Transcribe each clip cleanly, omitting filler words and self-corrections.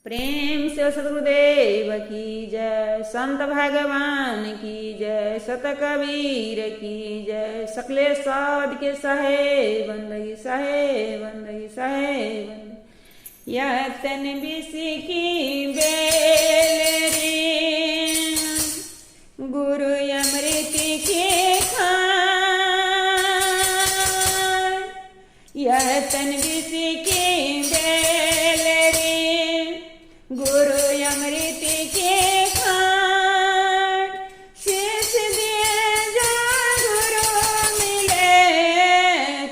प्रेम से सतगुरुदेव की जय, संत भगवान की जय, सत कबीर की जय। सकले साध के सहे बंदगी सहे बंदगी सहे बंदगी। यह तन बिसी की बेल रे, गुरु अमृत के खान। यह तन बिसी की बेल रे, गुरु अमृत के खान। शीश दिए जो गुरु मिले,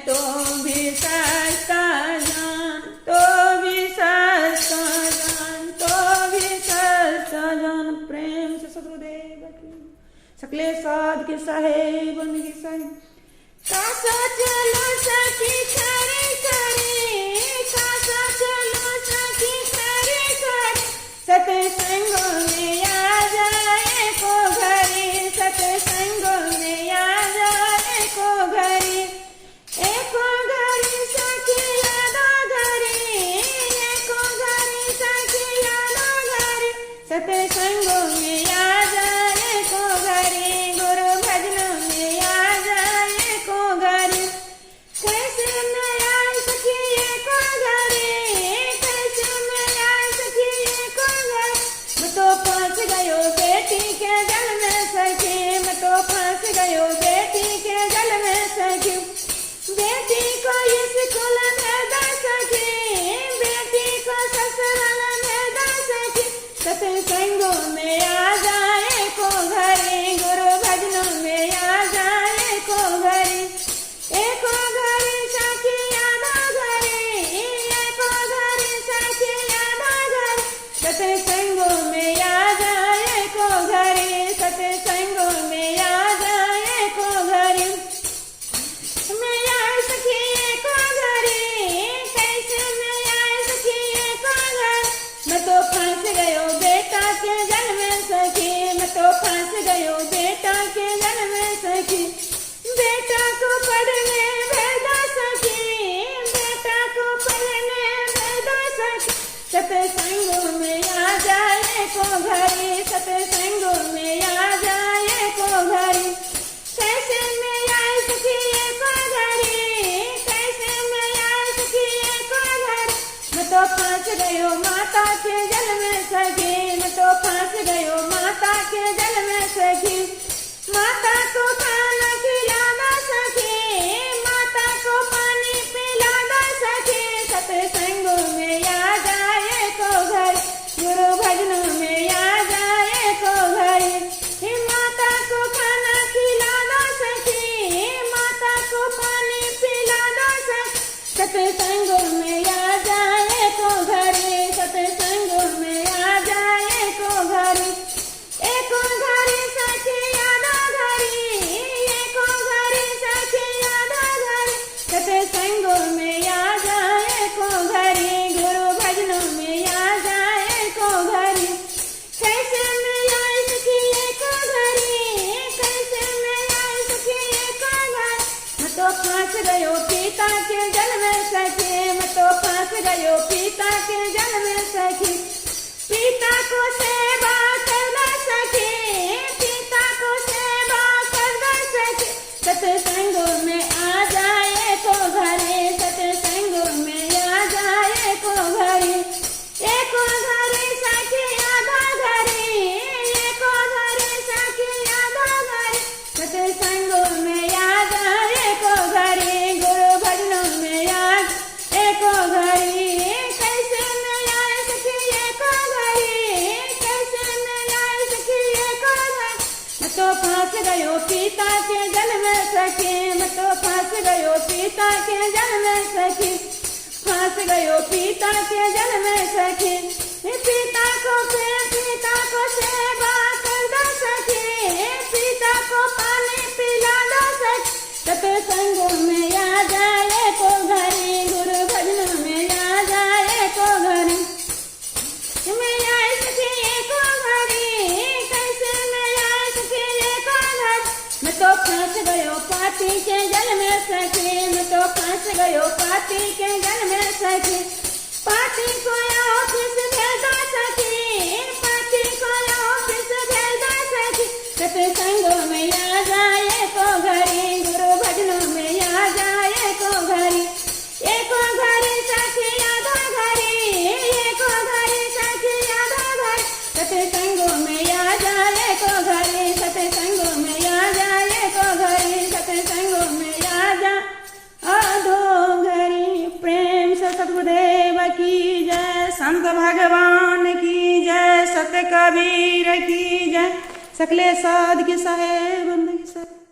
तो भी सस्ता जान, तो भी सस्ता जान, तो भी सस्ता जान। प्रेम से सतगुरुदेव की सकले साध के सहे बंदगी सहे। कासा चलो सखी करे करे, कासा चलो सखी करे करे। सत्संग में आ जाए को घरी, सत्संग में आ जाए को घरी। एको घरी सखी यादो घरी, एको घरी सखी यादो घरी। सत्संग में आ जाए को घरी, गुरु भजन में आ जाए को घरी। कैसे मैं आई सखी एको घरी, कैसे मैं आई सखी एको घरी। मैं तो फंस गयो बेटी के जल में सखी, मैं तो फंस गयो बेटी के जल में सखी। बेटी को स्कूल में दा सखी, बेटी को ससुराल में दा सखी। सत्संग में आ जाए को घरी, गुरु भजन में आ जाए को घरी। एको घरी सखी यादो घरी, एको घरी सखी यादो घरी। सत्संग में आ जाए को घरी, सत्संग में आ जाए को घरी। मैं आई सखी एको घरी, कैसे मैं आई सखी एको घरी। मैं तो फंस गयो बेटा के जल में सखी, मैं तो फंस गयो बेटा के जल में सखी। बेटा को पढ़ने भेजा सखी, बेटा को पढ़ने भेजा सखी। सत्संग में आ जाए को घरी, सत्संग में आ जाए को घरी। कैसे मैं आई सखी एको घरी, कैसे मैं आई सखी एको घरी। मैं तो फंस गयो माता के जल में सखी, मैं तो फंस गयो माता के जल में सखी। माता को खाना खिलाना सखी, माता को पानी पिलाना सखी। सत्संग में आ जाए को घरी, गुरु भजन में आ जाए को घरी। माता को खाना खिलाना सखी, माता को पानी पिलाना सखी। सत्संग में आ जाए को घरी, सत्संग में आ जाए को घरी। एको घरी सखी यादो घरी, एको घरी सखी यादो घरी। सत्संग में आ जाए को घरी, गुरु भजन में आ जाए को घरी। कैसे मैं आई सखी एको घरी, कैसे मैं आई सखी एको घरी। मैं तो फंस गयो पिता के जल में सखी, मैं तो फंस गयो पिता के जल में सखी। पिता को सेवा करना सखी, पिता को सेवा करना सखी। सत्संग में आ जाए को घरी, सत्संग में आ जाए को घरी। एको घरी सखी यादो घरी, एको घरी सखी यादो घरी। सत्संग में आ जाए को घरी, गुरु भजन में आ एको घरी। कैसे मैं आई सखी एको घरी, कैसे मैं आई सखी एको घरी। मैं तो फंस गयो पिता के जल में सखी, मैं तो फंस गयो पिता के जल में सखी। फंस गयो पिता के जल में सखी। पिता को पिता को सेवा कर दो सखी, पिता को पानी पिला दो सखी। सत्संग में आ जाए को घरी, गुरु भजन में आ जाए को घरी। मैं आई सखी एको घरी, कैसे मैं आई सखी एको घरी। मैं तो फंस गयो पापी के जल में सखी, मैं तो फंस गयो पापी के जल में सखी। पापी को ऑफिस भेजा देव की जय, संत भगवान की जय, सत्य कबीर की जय, सकले साध की साहेब बंद की साहेब।